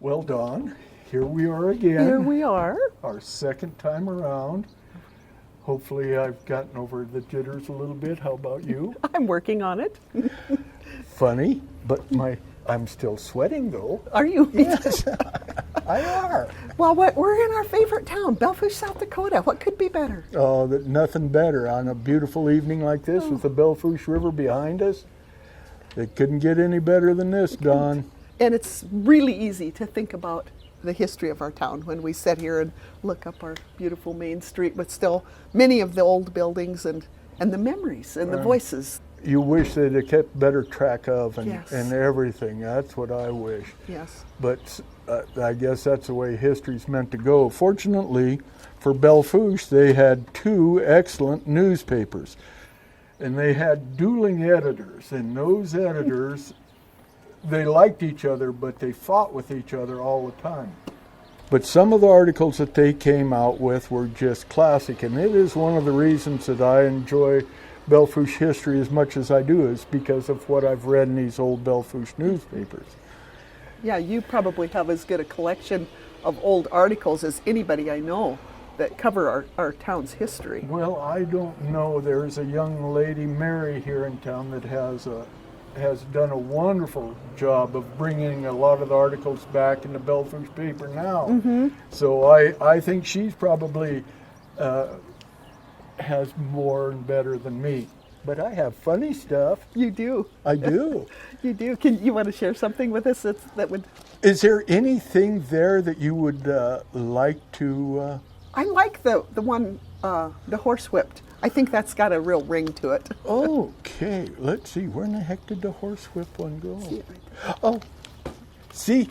Well, Dawn, here we are again. Here we are. Our second time around. Hopefully I've gotten over the jitters a little bit. How about you? I'm working on it. Funny, but I'm still sweating though. Are you? Yes, I are. Well, we're in our favorite town, Belle Fourche, South Dakota. What could be better? Oh, nothing better on a beautiful evening like this with the Belle Fourche River behind us. It couldn't get any better than this, Dawn. And it's really easy to think about the history of our town when we sit here and look up our beautiful main street with still many of the old buildings and the memories and the voices. You wish they'd have kept better track of Yes. and everything. That's what I wish. Yes. But I guess that's the way history's meant to go. Fortunately for Belle Fourche, they had two excellent newspapers. And they had dueling editors. And those editors, they liked each other, but they fought with each other all the time. But some of the articles that they came out with were just classic. And it is one of the reasons that I enjoy Belle Fourche history as much as I do, is because of what I've read in these old Belle Fourche newspapers. Yeah, you probably have as good a collection of old articles as anybody I know that cover our town's history. Well, I don't know. There's a young lady, Mary, here in town that has done a wonderful job of bringing a lot of the articles back in the Belle Fourche paper now. Mm-hmm. So I think she's probably has more and better than me. But I have funny stuff. You do. I do. You do. You want to share something with us that would... Is there anything there that you would like to... I like the one, the horsewhipped. I think that's got a real ring to it. Okay, let's see. Where in the heck did the horsewhip one go? See it right Oh, see,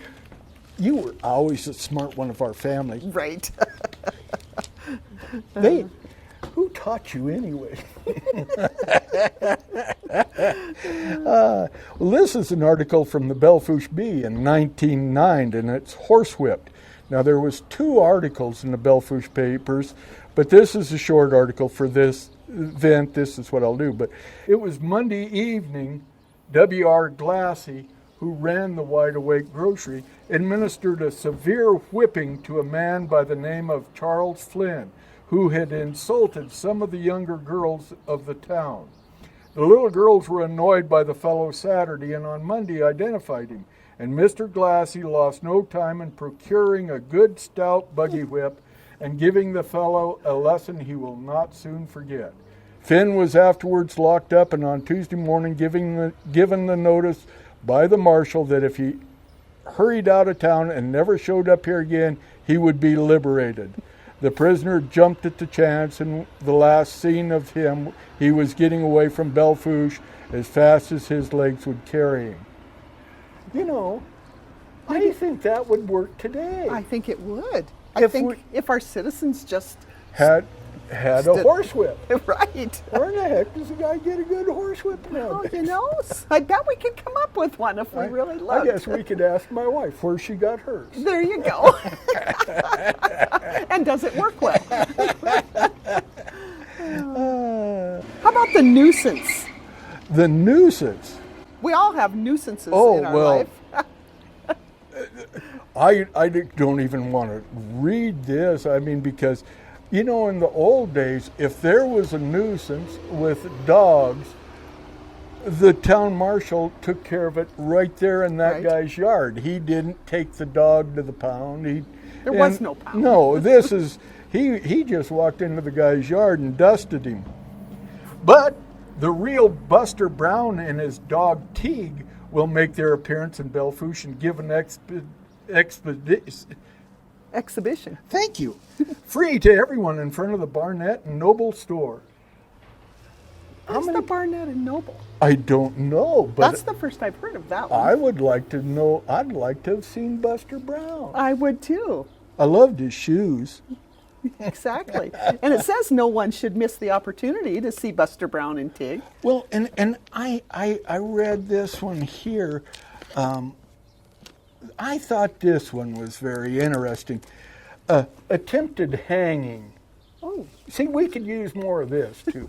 you were always a smart one of our family. Right. Who taught you anyway? Well, this is an article from the Belle Fourche Bee in 1909, and it's horsewhipped. Now, there was two articles in the Belle Fourche papers, but this is a short article for this event. This is what I'll do. But it was Monday evening. W.R. Glassy, who ran the Wide Awake Grocery, administered a severe whipping to a man by the name of Charles Flynn, who had insulted some of the younger girls of the town. The little girls were annoyed by the fellow Saturday, and on Monday identified him. And Mr. Glassy lost no time in procuring a good stout buggy whip and giving the fellow a lesson he will not soon forget. Finn was afterwards locked up, and on Tuesday morning given the notice by the marshal that if he hurried out of town and never showed up here again, he would be liberated. The prisoner jumped at the chance, and the last seen of him, he was getting away from Belle Fourche as fast as his legs would carry him. You know, I think that would work today. I think it would. I think if our citizens just... Had a horsewhip. Right. Where in the heck does a guy get a good horsewhip now? Well, you know, I bet we could come up with one if we really looked. I guess we could ask my wife where she got hers. There you go. And does it work well? How about the nuisance? The nuisance? We all have nuisances in our life. I don't even want to read this. I mean, because, you know, in the old days, if there was a nuisance with dogs, the town marshal took care of it right there in that guy's yard. He didn't take the dog to the pound. There was no pound. No, this is, he just walked into the guy's yard and dusted him. But the real Buster Brown and his dog Teague will make their appearance in Belle Fourche and give an exhibition. Thank you. Free to everyone in front of the Barnett and Noble store. What's the Barnett and Noble? I don't know, but that's the first I've heard of that one. I would like to know. I'd like to have seen Buster Brown. I would too. I loved his shoes. Exactly. And it says no one should miss the opportunity to see Buster Brown and Tig. Well, and I read this one here. I thought this one was very interesting. Attempted hanging. Oh. See, we could use more of this, too.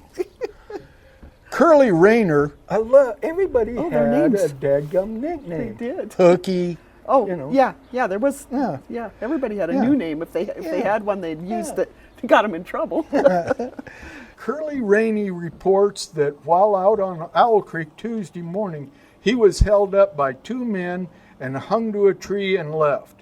Curly Rayner. Everybody had a dadgum nickname. They did. Hooky, Oh, you know. yeah. There was. Yeah. Yeah, everybody had a Yeah. new name. If they had one, they'd used it. Got them in trouble. Curly Rainey reports that while out on Owl Creek Tuesday morning, he was held up by two men and hung to a tree and left.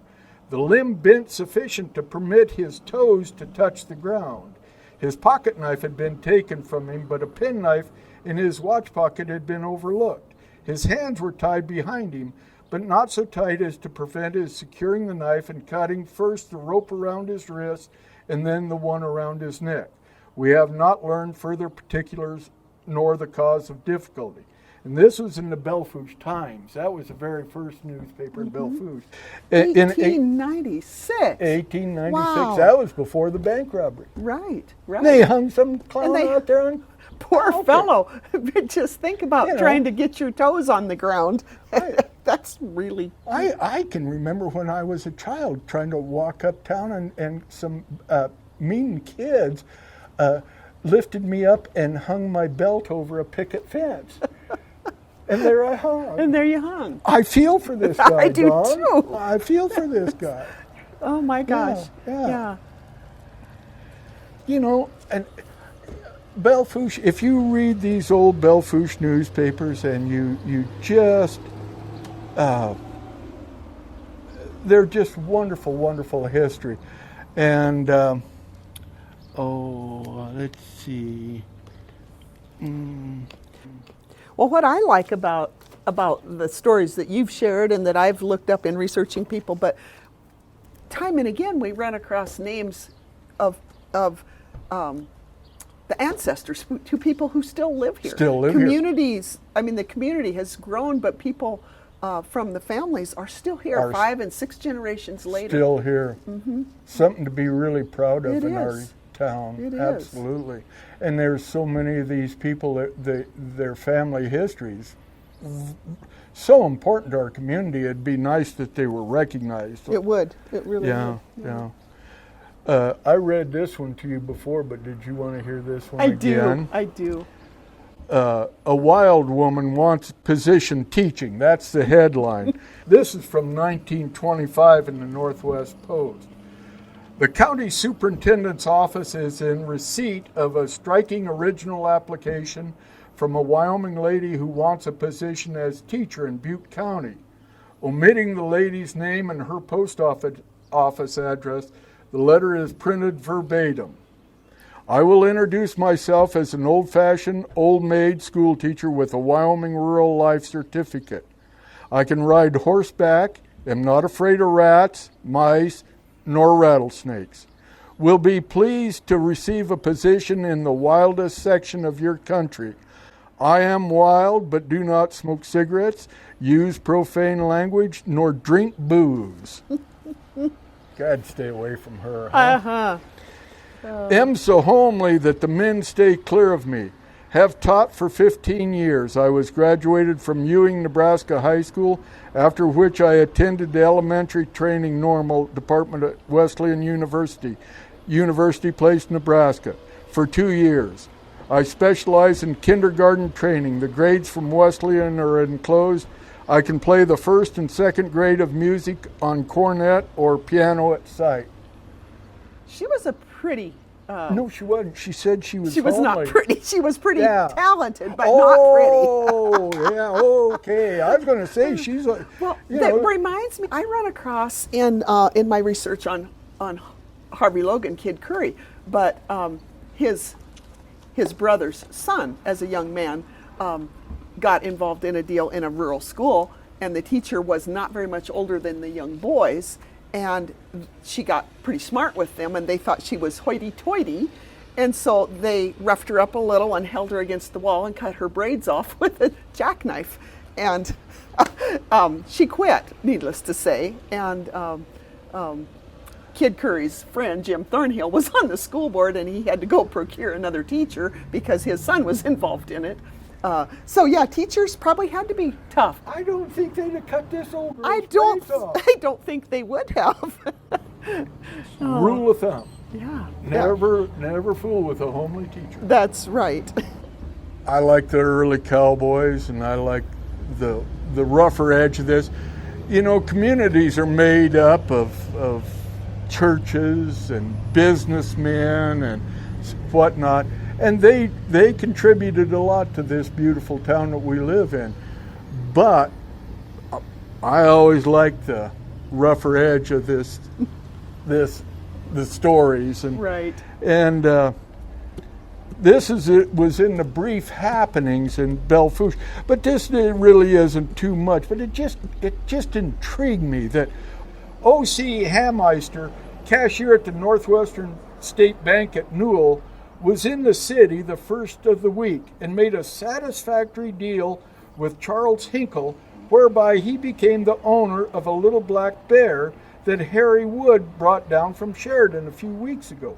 The limb bent sufficient to permit his toes to touch the ground. His pocket knife had been taken from him, but a penknife in his watch pocket had been overlooked. His hands were tied behind him, but not so tight as to prevent his securing the knife and cutting first the rope around his wrist and then the one around his neck. We have not learned further particulars nor the cause of difficulty. And this was in the Belle Fourche Times. That was the very first newspaper in Belle Fourche. In 1896. 1896. Wow. That was before the bank robbery. Right. They hung some clown they- out there on Poor Owl Creek. fellow. Just think about You know. trying to get your toes on the ground. Right. That's really. I can remember when I was a child trying to walk uptown and some mean kids lifted me up and hung my belt over a picket fence. And there I hung. And there you hung. I feel for this guy, I do Dawn. too. I feel for this guy. Oh my gosh. Yeah. You know, and Belle Fourche, if you read these old Belle Fourche newspapers and you just, they're just wonderful, wonderful history. And, let's see. Well, what I like about the stories that you've shared and that I've looked up in researching people, but time and again we run across names of the ancestors to people who still live here. Still live here. Communities. I mean, the community has grown, but people from the families are still here, Are 5 and 6 generations later. Still here. Something to be really proud of It in our is. town. It is. Absolutely. And there's so many of these people that their family histories so important to our community. It'd be nice that they were recognized. It would. It really Yeah, would. yeah. I read this one to you before, but did you want to hear this one I again? do. I do. A wild woman wants position teaching. That's the headline. This is from 1925 in the Northwest Post. The county superintendent's office is in receipt of a striking original application from a Wyoming lady who wants a position as teacher in Butte County. Omitting the lady's name and her post office address, the letter is printed verbatim. I will introduce myself as an old-fashioned, old-maid school teacher with a Wyoming Rural Life Certificate. I can ride horseback, am not afraid of rats, mice, nor rattlesnakes. Will be pleased to receive a position in the wildest section of your country. I am wild, but do not smoke cigarettes, use profane language, nor drink booze. God, stay away from her, huh? Am so homely that the men stay clear of me. Have taught for 15 years. I was graduated from Ewing, Nebraska High School, after which I attended the elementary training normal department at Wesleyan University, University Place, Nebraska, for 2 years. I specialize in kindergarten training. The grades from Wesleyan are enclosed. I can play the first and second grade of music on cornet or piano at sight. She was a pretty. No, she wasn't. She said she was She was not homely. pretty. She was pretty Yeah. talented, but not pretty. Oh, yeah, okay. I was going to say she's like, Well, you that know, reminds me. I run across in my research on Harvey Logan, Kid Curry, but his brother's son, as a young man, got involved in a deal in a rural school, and the teacher was not very much older than the young boys, and she got pretty smart with them, and they thought she was hoity-toity, and so they roughed her up a little and held her against the wall and cut her braids off with a jackknife, and she quit, needless to say, and Kid Curry's friend, Jim Thornhill, was on the school board, and he had to go procure another teacher because his son was involved in it. So yeah, teachers probably had to be tough. I don't think they'd have cut this old girl's I don't braids off. think they would have. Rule of thumb. Yeah. Never fool with a homely teacher. That's right. I like the early cowboys, and I like the rougher edge of this. communities are made up of churches and businessmen and whatnot, and they contributed a lot to this beautiful town that we live in. But I always like the rougher edge of the stories, and Right. and it was in the brief happenings in Belle Fourche, but this really isn't too much. But it just intrigued me that O.C. Hammeister, cashier at the Northwestern State Bank at Newell, was in the city the first of the week and made a satisfactory deal with Charles Hinkle, whereby he became the owner of a little black bear that Harry Wood brought down from Sheridan a few weeks ago,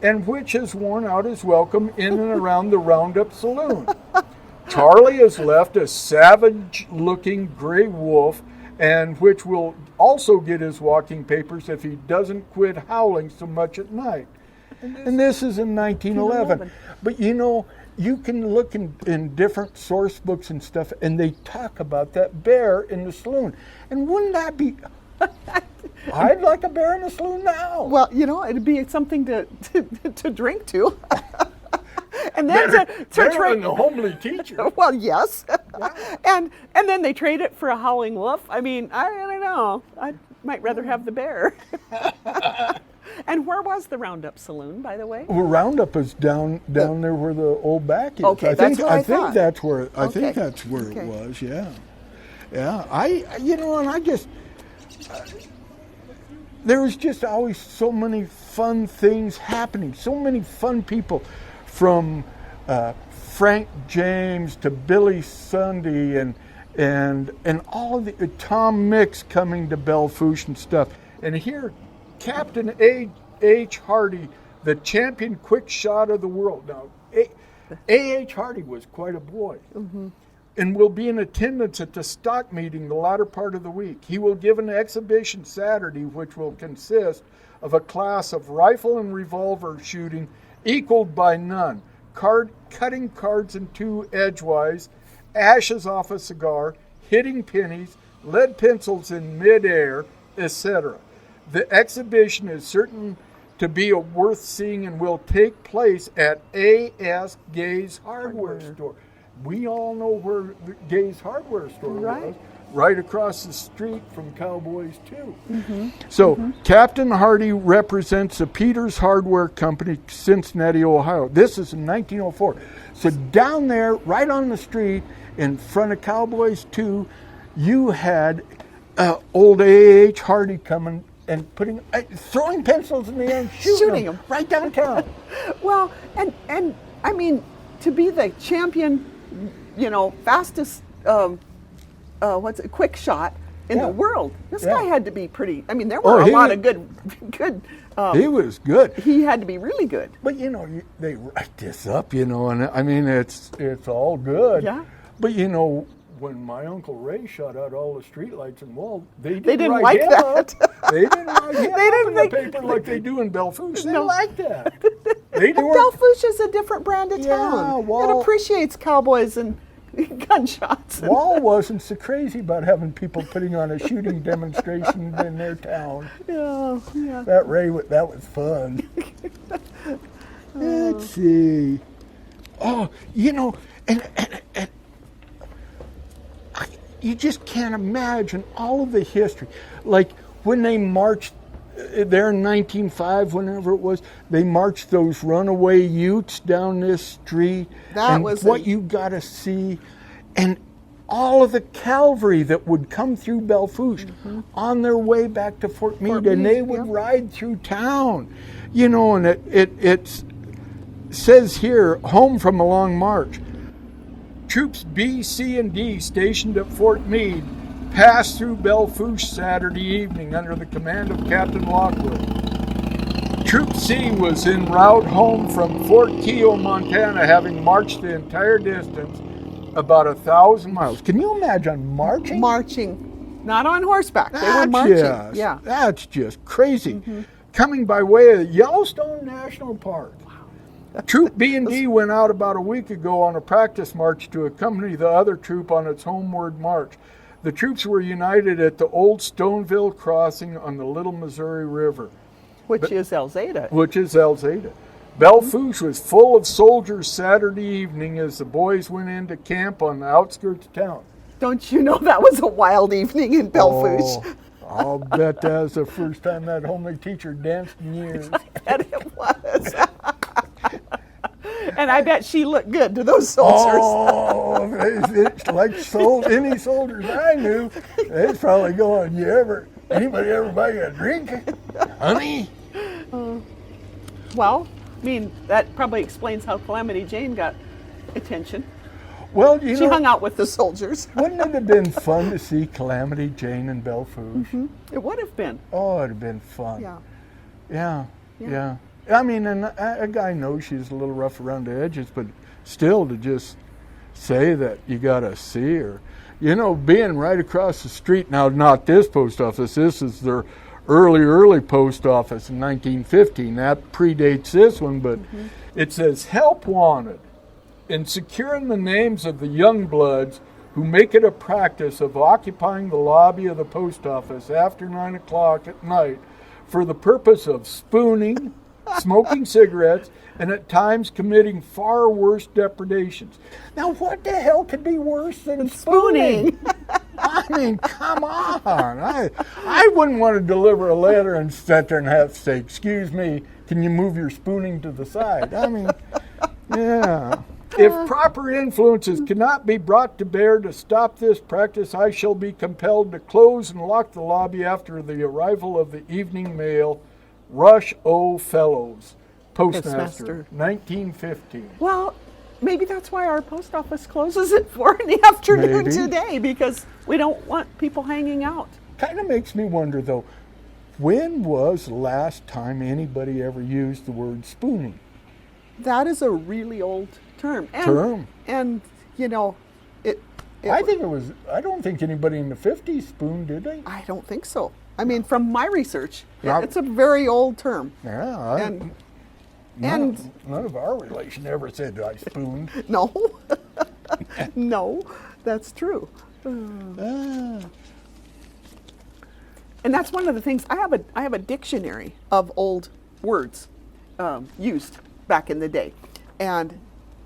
and which has worn out his welcome in and around the Roundup Saloon. Charlie has left a savage-looking gray wolf, and which will also get his walking papers if he doesn't quit howling so much at night. And this is in 1911. But you can look in different source books and stuff, and they talk about that bear in the saloon. And wouldn't that be... I'd like a bear in the saloon now. Well, it'd be something to drink to. And then better than the homely teacher. Well, yes. Yeah. And then they trade it for a howling wolf. I mean, I don't know. I might rather have the bear. And where was the Roundup Saloon, by the way? Well, Roundup is down there where the old back is. Okay, that's what I thought. think that's where Okay. it was. Yeah, yeah. And I just there was just always so many fun things happening. So many fun people, from Frank James to Billy Sunday and all of the Tom Mix coming to Belle Fourche and stuff. And here, Captain A.H. Hardy, the champion quick shot of the world. Now, A.H. Hardy was quite a boy, and will be in attendance at the stock meeting the latter part of the week. He will give an exhibition Saturday, which will consist of a class of rifle and revolver shooting equaled by none, cutting cards in two edgewise, ashes off a cigar, hitting pennies, lead pencils in midair, etc. The exhibition is certain to be worth seeing and will take place at A.S. Gay's Hardware Store. We all know where the Gay's Hardware Store was. Right across the street from Cowboys 2. So Captain Hardy represents the Peters Hardware Company, Cincinnati, Ohio. This is in 1904. So down there, right on the street, in front of Cowboys 2, you had old A.H. Hardy coming and throwing pencils in the air and shooting them right downtown. Well, and I mean, to be the champion, fastest, quick shot in the world. This guy had to be pretty. I mean, there were a lot of good. He was good. He had to be really good. But they write this up, and I mean, it's all good. Yeah. But when my Uncle Ray shot out all the streetlights in Wall, they didn't like write him that. up. They didn't write him up in the paper like they do in Belle Fourche. They like that. Belle Fourche is a different brand of town. Wall, it appreciates cowboys and gunshots. Wall wasn't so crazy about having people putting on a shooting demonstration in their town. Yeah. That was fun. Let's see. Oh, and you just can't imagine all of the history. Like when they marched there in 1905, whenever it was, they marched those runaway Utes down this street. What you got to see. And all of the cavalry that would come through Belle Fourche on their way back to Fort Meade, and they would ride through town. And it says here, home from a long march. Troops B, C, and D stationed at Fort Meade passed through Belle Fourche Saturday evening under the command of Captain Lockwood. Troop C was en route home from Fort Keogh, Montana, having marched the entire distance, about 1,000 miles. Can you imagine marching? Marching. Not on horseback. They were marching. That's just crazy. Coming by way of Yellowstone National Park. Troop B and D went out about a week ago on a practice march to accompany the other troop on its homeward march. The troops were united at the old Stoneville crossing on the Little Missouri River, Which is Elzada. which is Elzada. Belle Fourche was full of soldiers Saturday evening as the boys went into camp on the outskirts of town. Don't you know that was a wild evening in Belle Fourche? I'll bet that was the first time that homely teacher danced in years. And it was. And I bet she looked good to those soldiers. Oh, it's like any soldiers I knew, they's probably going, anybody ever buy you a drink, honey? Well, I mean, that probably explains how Calamity Jane got attention. Well, She hung out with the soldiers. wouldn't it have been fun to see Calamity Jane and Belle Fourche? It would have been. Oh, it'd have been fun. Yeah. Yeah. I mean, and a guy knows she's a little rough around the edges, but still to just say that you got to see her. Being right across the street, now not this post office, this is their early post office in 1915. That predates this one, but it says, help wanted in securing the names of the young bloods who make it a practice of occupying the lobby of the post office after 9 o'clock at night for the purpose of spooning, smoking cigarettes, and at times committing far worse depredations. Now, what the hell could be worse than spooning? I mean, come on. I wouldn't want to deliver a letter and sit there and have to say, excuse me, can you move your spooning to the side? I mean, yeah. If proper influences cannot be brought to bear to stop this practice, I shall be compelled to close and lock the lobby after the arrival of the evening mail. Rush O. Fellows, Postmaster, 1915. Well, maybe that's why our post office closes at 4 in the afternoon Maybe. today, because we don't want people hanging out. Kind of makes me wonder, though, when was the last time anybody ever used the word spooning? That is a really old term. And it I don't think anybody in the 50s spooned, did they? I don't think so. I mean, from my research, Yeah. it's a very old term. Yeah. And None of our relation ever said I spooned. no, no, that's true. Ah. And that's one of the things. I have a dictionary of old words used back in the day, and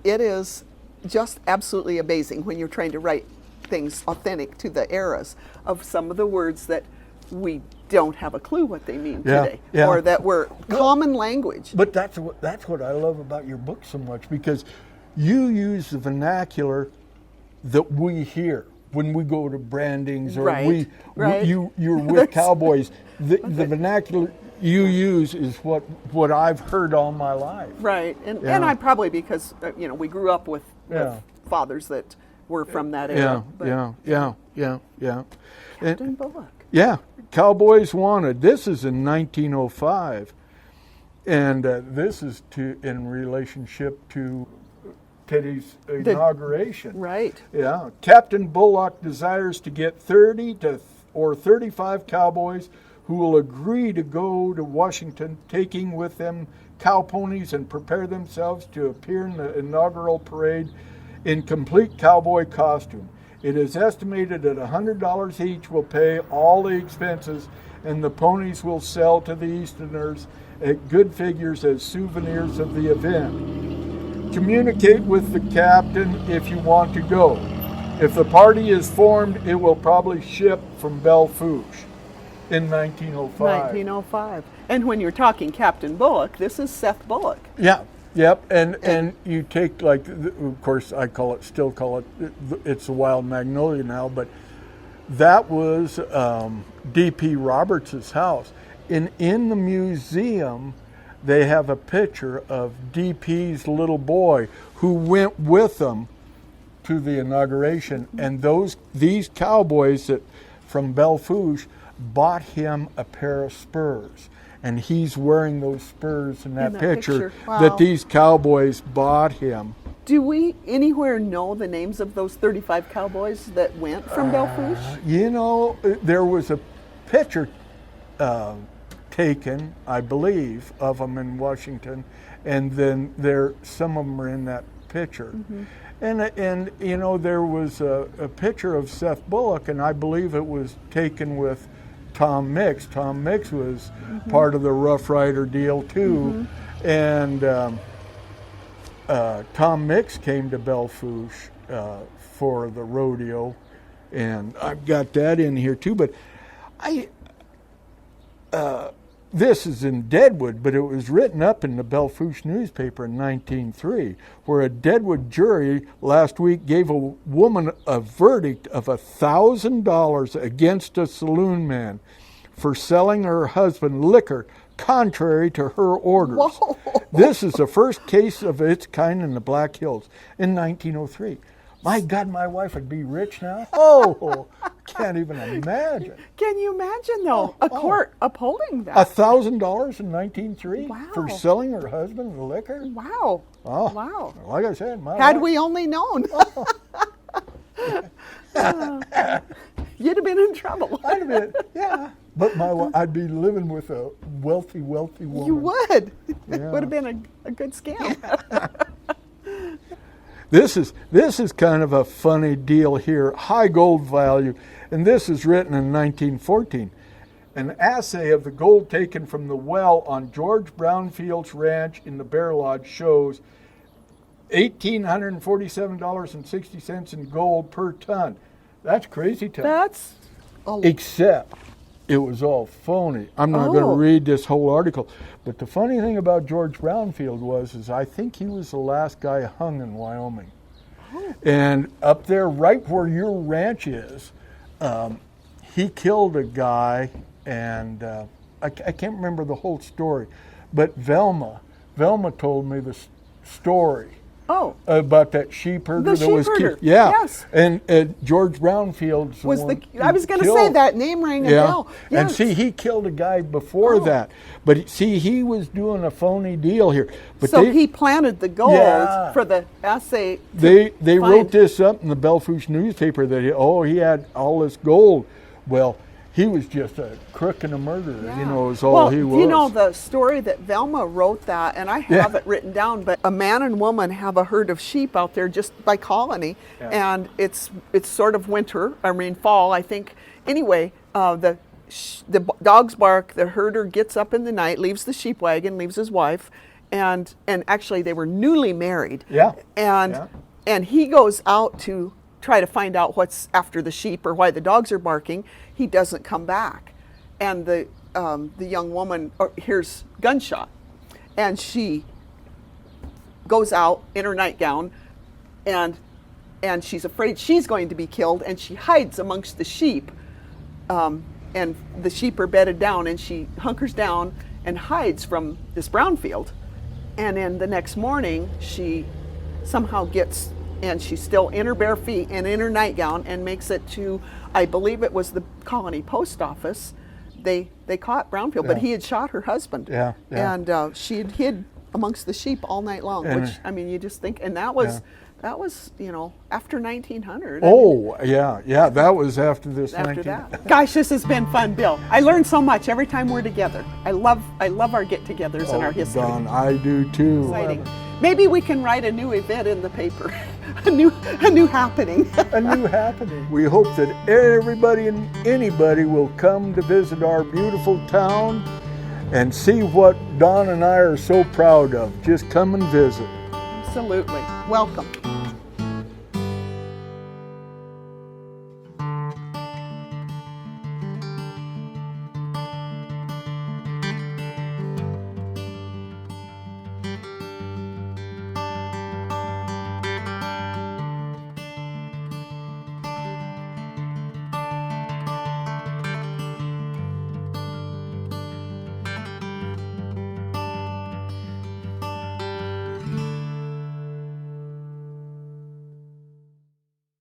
it is just absolutely amazing when you're trying to write things authentic to the eras of some of the words that we don't have a clue what they mean today, or that were common language. But that's what I love about your book so much, because you use the vernacular that we hear when we go to brandings, or Right. you're with cowboys. The vernacular you use is what I've heard all my life. Right, and Yeah. I probably, because we grew up with fathers that were from that era. Yeah. Captain Bullock. Yeah, Cowboys Wanted. This is in 1905, and this is in relationship to Teddy's inauguration. Right. Yeah, Captain Bullock desires to get 30 or 35 cowboys who will agree to go to Washington, taking with them cow ponies and prepare themselves to appear in the inaugural parade in complete cowboy costume. It is estimated that $100 each will pay all the expenses, and the ponies will sell to the Easterners at good figures as souvenirs of the event. Communicate with the captain if you want to go. If the party is formed, it will probably ship from Belle Fourche in 1905. 1905. And when you're talking Captain Bullock, this is Seth Bullock. Yeah. Yep, and you take, like, of course I still call it, it's a Wild Magnolia now, but that was D.P. Roberts' house. In the museum, they have a picture of D.P.'s little boy who went with them to the inauguration, and these cowboys from Belle Fourche bought him a pair of spurs. And he's wearing those spurs in that picture. Wow. That these cowboys bought him. Do we anywhere know the names of those 35 cowboys that went from Belle Fourche? There was a picture taken, I believe, of them in Washington, and then some of them are in that picture. And you know, there was a picture of Seth Bullock, and I believe it was taken with Tom Mix. Tom Mix was part of the Rough Rider deal too. And Tom Mix came to Belle Fourche for the rodeo, and I've got that in here too. But this is in Deadwood, but it was written up in the Belle Fourche newspaper in 1903, where a Deadwood jury last week gave a woman a verdict of $1,000 against a saloon man for selling her husband liquor contrary to her orders. Whoa. This is the first case of its kind in the Black Hills in 1903. My God, my wife would be rich now. Oh, can't even imagine. Can you imagine, though, a court upholding that? $1,000 in 1903 Wow. for selling her husband liquor? Wow. Oh, Wow. like I said, my Had wife, we only known. You'd have been in trouble. I'd have been, yeah. But I'd be living with a wealthy woman. You would. It Yeah. would have been a good scam. This is kind of a funny deal here. High gold value, and this is written in 1914. An assay of the gold taken from the well on George Brownfield's ranch in the Bear Lodge shows $1,847.60 in gold per ton. That's crazy ton. That's Except it was all phony. I'm not going to read this whole article, but the funny thing about George Brownfield was I think he was the last guy hung in Wyoming. And up there, right where your ranch is, he killed a guy, and I can't remember the whole story, but Velma told me the story. About that sheep herder The that was sheep herder, killed. Yeah. yes. And George Brownfield was I was going to say that name rang a bell. Yes. And see, he killed a guy before that. But see, he was doing a phony deal here. But so he planted the gold for the assay. They wrote this up in the Belle Fourche newspaper that he had all this gold. Well, he was just a crook and a murderer, Yeah. you know, is all he was. You know the story that Velma wrote that, and I have it written down, but a man and woman have a herd of sheep out there just by colony, and it's sort of winter, fall, I think. Anyway, the dogs bark, the herder gets up in the night, leaves the sheep wagon, leaves his wife, and actually they were newly married. Yeah. And he goes out to try to find out what's after the sheep or why the dogs are barking. He doesn't come back, and the young woman hears gunshot, and she goes out in her nightgown, and she's afraid she's going to be killed, and she hides amongst the sheep, and the sheep are bedded down, and she hunkers down and hides from this Brownfield, and then the next morning she somehow gets. And she's still in her bare feet and in her nightgown, and makes it to, I believe it was the colony post office. They caught Brownfield, but he had shot her husband. And she had hid amongst the sheep all night long. Which, I mean, you just think, and that was after 1900. Yeah, that was after this. After that. Gosh, this has been fun, Bill. I learned so much every time we're together. I love our get-togethers and our history. Don, I do too. Exciting. Maybe we can write a new event in the paper, a new happening. A new happening. We hope that everybody and anybody will come to visit our beautiful town and see what Don and I are so proud of. Just come and visit. Absolutely. Welcome.